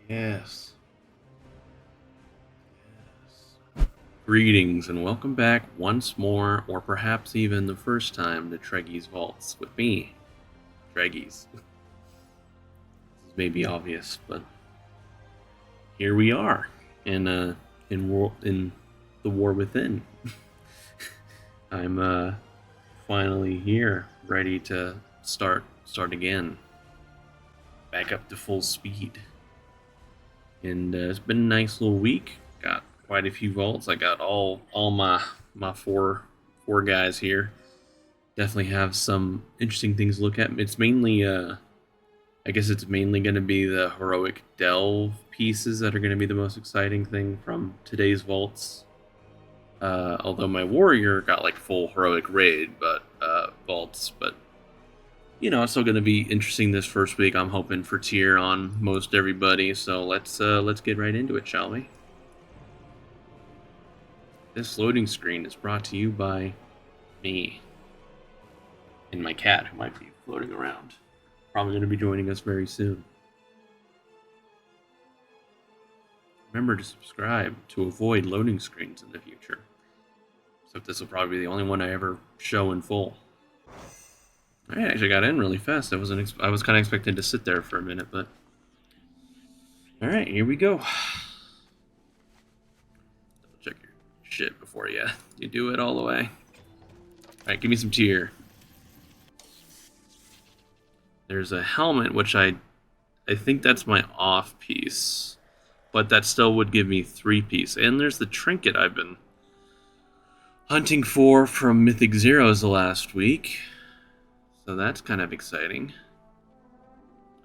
Yes. Yes. Greetings and welcome back once more, or perhaps even the first time, to Treggyz Vaults with me, Treggyz. This may be obvious, but here we are in the war within. I'm finally here, ready to start again, back up to full speed. And it's been a nice little week. Got quite a few vaults. I got all my four guys here. Definitely have some interesting things to look at. It's mainly I guess it's mainly going to be the heroic delve pieces that are going to be the most exciting thing from today's vaults. Although my warrior got like full heroic raid, but vaults, but it's still going to be interesting this first week. I'm hoping for tier on most everybody, so let's get right into it, shall we? This loading screen is brought to you by me and my cat, who might be floating around. Probably going to be joining us very soon. Remember to subscribe to avoid loading screens in the future. So this will probably be the only one I ever show in full. I actually got in really fast. I was kind of expecting to sit there for a minute, but all right, here we go. Double check your shit before you do it all the way. All right, give me some tier. There's a helmet, which I think that's my off piece, but that still would give me 3-piece. And there's the trinket I've been hunting for from Mythic Zeros the last week. So that's kind of exciting.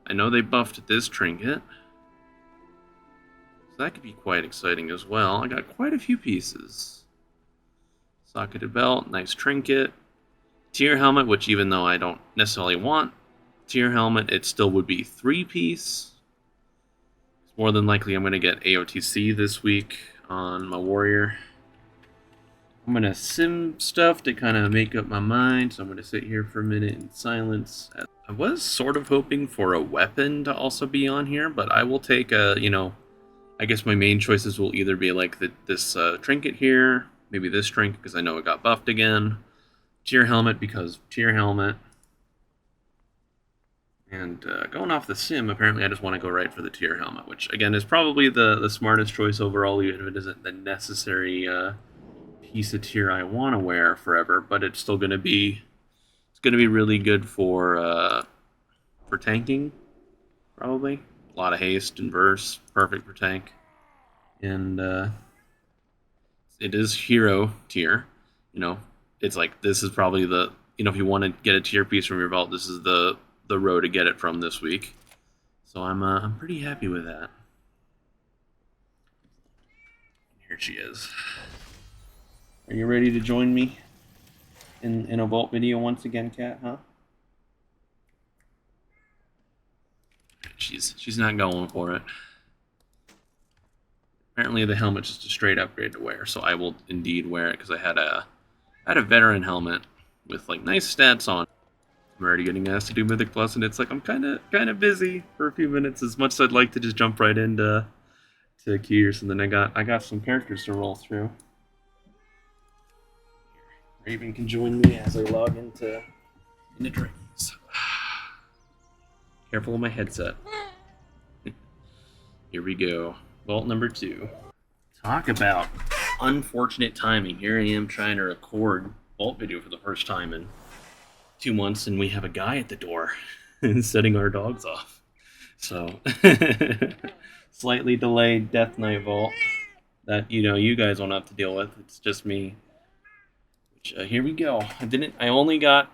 I know they buffed this trinket. So that could be quite exciting as well. I got quite a few pieces. Socketed belt, nice trinket. Tier helmet, which even though I don't necessarily want tier helmet, it still would be 3-piece. It's more than likely I'm going to get AOTC this week on my warrior. I'm going to sim stuff to kind of make up my mind, so I'm going to sit here for a minute in silence. I was sort of hoping for a weapon to also be on here, but I will take I guess my main choices will either be like this trinket here, maybe this trinket because I know it got buffed again, tier helmet because tier helmet, and going off the sim, apparently I just want to go right for the tier helmet, which again is probably the smartest choice overall, even if it isn't the necessary piece of tier I want to wear forever, but it's still going to be really good for tanking, probably. A lot of haste and burst, perfect for tank, and it is hero tier. It's like this is probably the if you want to get a tier piece from your vault, this is the row to get it from this week. So I'm pretty happy with that. Here she is. Are you ready to join me in a vault video once again, Cat? Huh? She's not going for it. Apparently, the helmet's just a straight upgrade to wear, so I will indeed wear it because I had a veteran helmet with like nice stats on. I'm already getting asked to do Mythic Plus, and it's like I'm kind of busy for a few minutes. As much as I'd like to just jump right into Kears, and then I got some characters to roll through. Raven can join me as I log into Treggyz. Careful of my headset. Here we go. Vault number 2. Talk about unfortunate timing. Here I am trying to record vault video for the first time in 2 months, and we have a guy at the door setting our dogs off. So, slightly delayed Death Knight vault that you guys won't have to deal with. It's just me. Here we go. I only got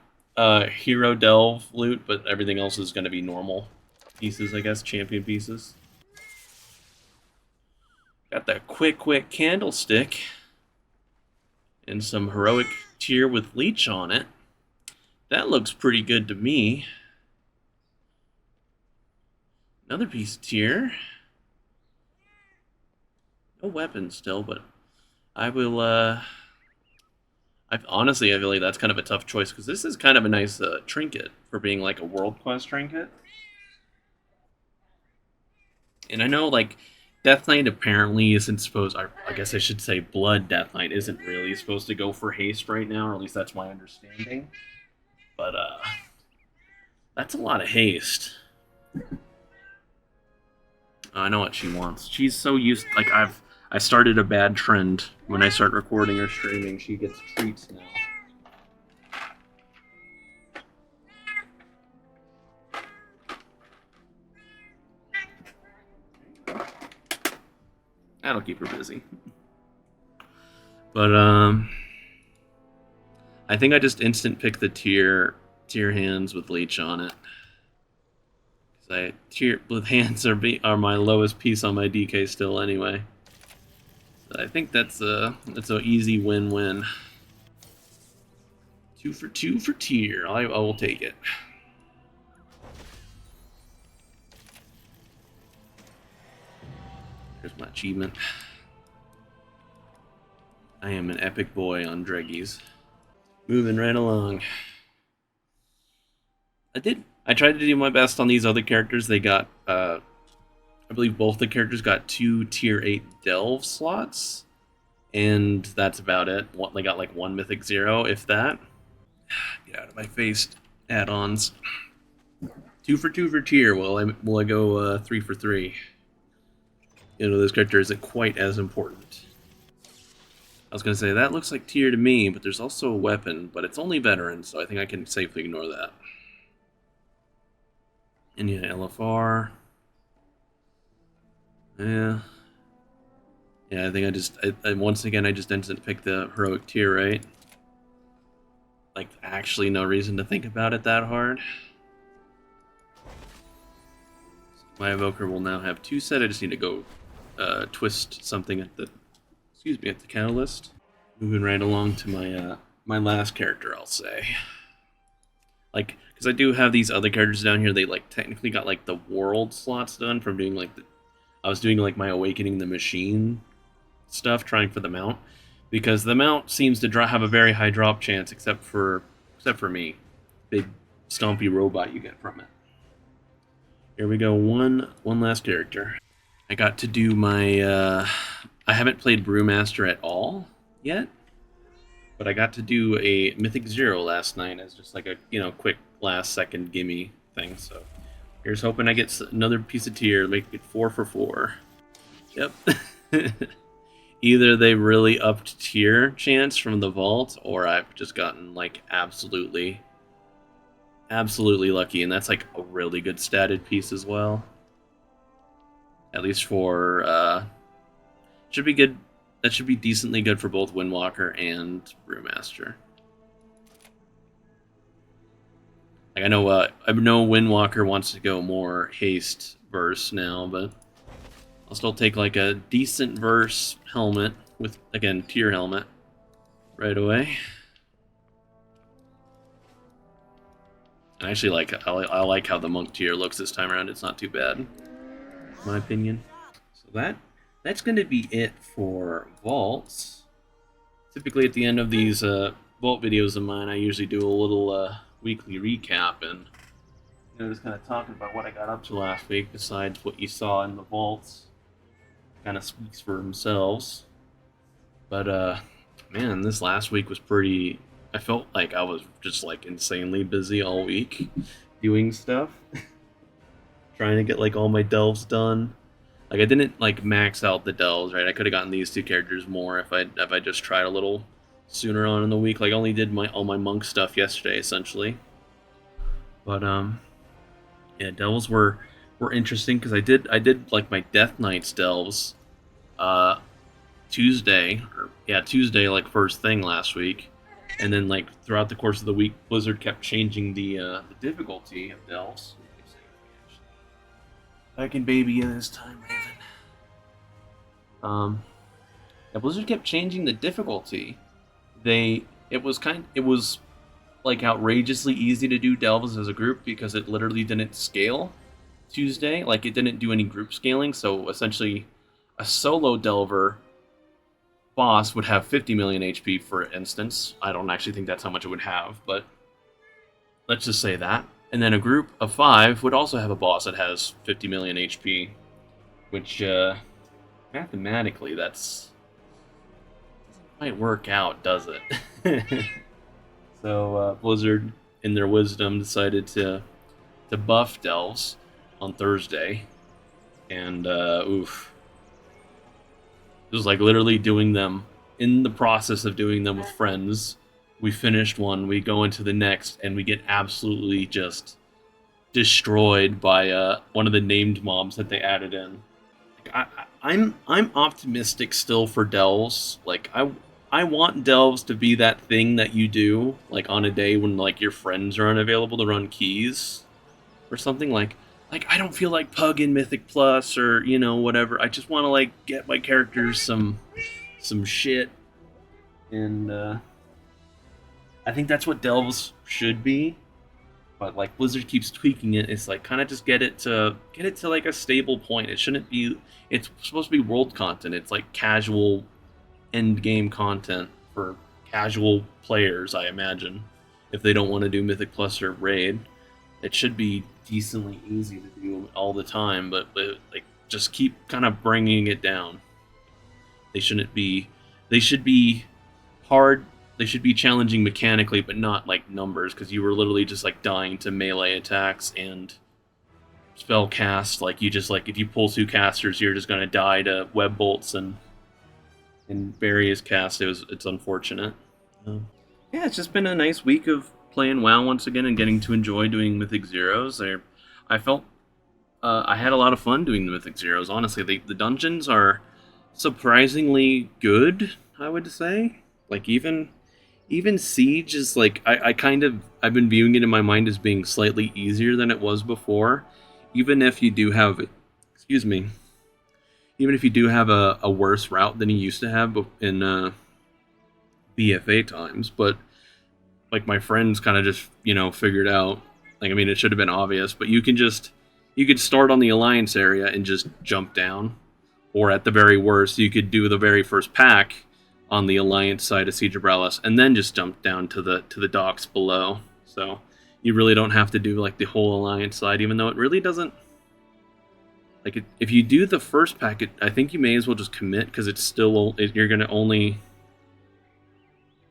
hero delve loot, but everything else is going to be normal pieces, I guess, champion pieces. Got that quick candlestick and some heroic tier with leech on it. That looks pretty good to me. Another piece of tier. No weapons still, but I will honestly, I feel like that's kind of a tough choice because this is kind of a nice trinket for being like a world quest trinket. And I know, like, Death Knight apparently isn't supposed. I guess I should say Blood Death Knight isn't really supposed to go for haste right now, or at least that's my understanding. But that's a lot of haste. I know what she wants. She's so used. Like I started a bad trend. When I start recording or streaming, she gets treats now. That'll keep her busy. But I think I just instant pick the tier hands with leech on it. Cause tier with hands are my lowest piece on my DK still anyway. So I think that's an easy win-win. 2 for 2 for tier. I will take it. Here's my achievement. I am an epic boy on Treggyz. Moving right along. I tried to do my best on these other characters. They got, I believe both the characters got 2 tier 8 delve slots. And that's about it. They got like 1 mythic 0, if that. Get out of my face, add-ons. 2 for 2 for tier. Will I go 3 for 3? You know, this character isn't quite as important. I was going to say, that looks like tier to me, but there's also a weapon, but it's only veteran, so I think I can safely ignore that. And yeah, LFR. Yeah. Yeah, I think once again, I just instant pick the heroic tier, right? Like, actually no reason to think about it that hard. My Evoker will now have 2 set. I just need to go twist something at the catalyst. Moving right along to my my last character, I'll say. Like, because I do have these other characters down here. They like technically got like the world slots done from doing like I was doing like my Awakening the Machine stuff, trying for the mount, because the mount seems to have a very high drop chance, except for me, big stompy robot you get from it. Here we go, one last character. I got to do my I haven't played Brewmaster at all yet, but I got to do a Mythic 0 last night as just like a quick last second gimme thing. So here's hoping I get another piece of tier, make it 4 for 4. Yep. Either they really upped tier chance from the vault, or I've just gotten like absolutely lucky, and that's like a really good statted piece as well. At least for should be good. That should be decently good for both Windwalker and Brewmaster. Like I know Windwalker wants to go more haste verse now, but I'll still take like a decent verse helmet with, again, tier helmet right away. I actually I like how the monk tier looks this time around. It's not too bad, in my opinion. So that's going to be it for vaults. Typically at the end of these vault videos of mine, I usually do a little weekly recap and just kind of talking about what I got up to last week, besides what you saw in the vaults. Kind of speaks for themselves. But man, this last week was pretty. I felt like I was just like insanely busy all week doing stuff, trying to get like all my delves done. Like I didn't like max out the delves, right? I could have gotten these 2 characters more if I just tried a little sooner on in the week. Like I only did all my monk stuff yesterday essentially. But yeah, delves were interesting because I did like my Death Knights delves Tuesday like first thing last week, and then like throughout the course of the week, Blizzard kept changing the difficulty of delves. I can baby you this time, Raven. Yeah, Blizzard kept changing the difficulty. It was like outrageously easy to do delves as a group because it literally didn't scale Tuesday. Like it didn't do any group scaling, so essentially a solo delver boss would have 50 million HP, for instance. I don't actually think that's how much it would have, but let's just say that. And then a group of 5 would also have a boss that has 50 million HP. which mathematically that's might work out, does it? So Blizzard, in their wisdom, decided to buff delves on Thursday, and oof, it was like literally doing them in the process of doing them with friends. We finished one, we go into the next, and we get absolutely just destroyed by one of the named mobs that they added in. I'm optimistic still for delves. Like I want delves to be that thing that you do like on a day when like your friends are unavailable to run keys or something like I don't feel like pug in Mythic Plus or whatever. I just want to like get my characters some shit, and I think that's what delves should be. But like Blizzard keeps tweaking it. It's like kind of just get it to like a stable point. It shouldn't be. It's supposed to be world content. It's like casual end game content for casual players, I imagine. If they don't want to do Mythic Plus or Raid, it should be decently easy to do all the time. But like just keep kind of bringing it down. They shouldn't be. They should be hard. They should be challenging mechanically, but not like numbers, because you were literally just like dying to melee attacks and spell cast. Like you just like if you pull two casters, you're just gonna die to web bolts and various casts. It's unfortunate. Yeah, it's just been a nice week of playing WoW once again and getting to enjoy doing Mythic Zeros. I felt I had a lot of fun doing the Mythic Zeros. Honestly, the dungeons are surprisingly good, I would say. Like even Siege is like I've been viewing it in my mind as being slightly easier than it was before. Even if you do have excuse me, even if you do have a worse route than you used to have in BFA times, but like my friends kind of just figured out. Like I mean, it should have been obvious, but you could start on the Alliance area and just jump down, or at the very worst, you could do the very first pack on the Alliance side of Siege of Bralis, and then just jump down to the docks below. So you really don't have to do like the whole Alliance side, even though it really doesn't. Like if you do the first pack, I think you may as well just commit, because it's still you're gonna only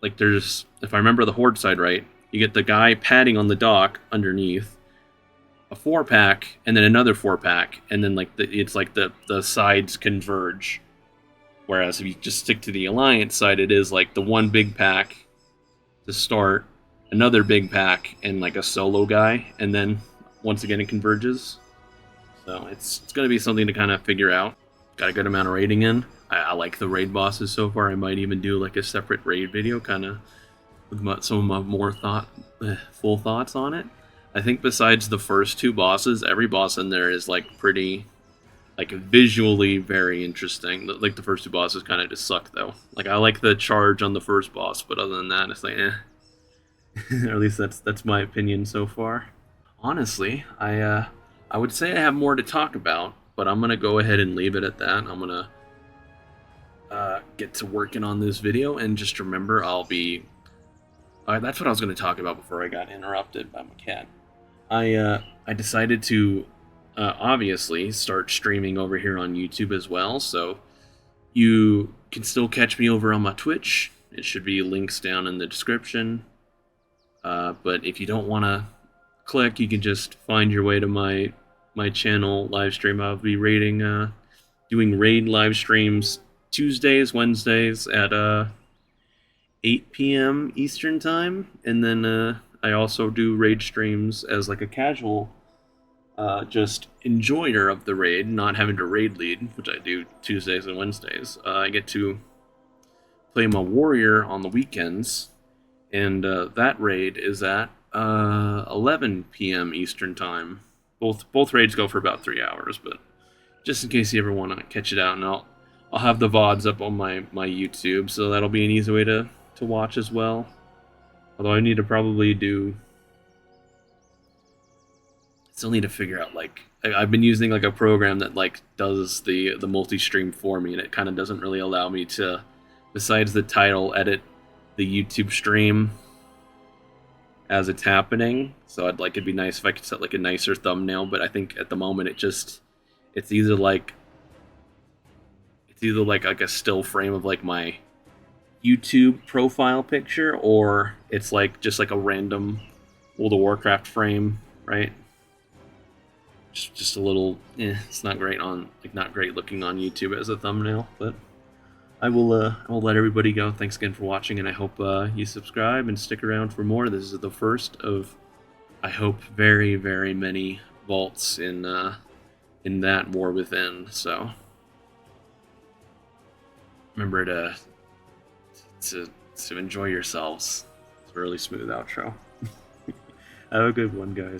like there's, if I remember the Horde side right, you get the guy padding on the dock underneath, a 4-pack, and then another 4-pack, and then like it's like the sides converge. Whereas if you just stick to the Alliance side, it is like the one big pack to start, another big pack, and like a solo guy, and then once again it converges. So it's going to be something to kind of figure out. Got a good amount of raiding in. I like the raid bosses so far. I might even do like a separate raid video, kind of with some of my more full thoughts on it. I think besides the first two bosses, every boss in there is like pretty, like visually very interesting. Like the first two bosses kind of just suck though. Like I like the charge on the first boss, but other than that, it's like or at least that's my opinion so far. Honestly, I would say I have more to talk about, but I'm gonna go ahead and leave it at that. I'm gonna get to working on this video, and just remember, I'll be. That's what I was gonna talk about before I got interrupted by my cat. I decided to obviously start streaming over here on YouTube as well, so you can still catch me over on my Twitch. It should be links down in the description. But if you don't want to click, you can just find your way to my channel live stream. I'll be doing raid live streams Tuesdays, Wednesdays at 8 p.m. Eastern time, and then I also do raid streams as like a casual just enjoyer of the raid, not having to raid lead, which I do Tuesdays and Wednesdays. I get to play my warrior on the weekends, and that raid is at 11 p.m. Eastern time. Both raids go for about 3 hours, but just in case you ever want to catch it out, and I'll have the VODs up on my YouTube, so that'll be an easy way to watch as well. Although I need to probably still need to figure out, like, I've been using like a program that like does the multi-stream for me, and it kind of doesn't really allow me to, besides the title, edit the YouTube stream as it's happening. So it'd be nice if I could set like a nicer thumbnail, but I think at the moment it's either like It's either like a still frame of like my YouTube profile picture, or it's like just like a random World of Warcraft frame, right? Just a little, it's not great on, like, not great looking on YouTube as a thumbnail, but I will let everybody go. Thanks again for watching, and I hope you subscribe and stick around for more. This is the first of, I hope, very, very many vaults in that War Within. So remember to enjoy yourselves. It's a really smooth outro. Have a good one, guys.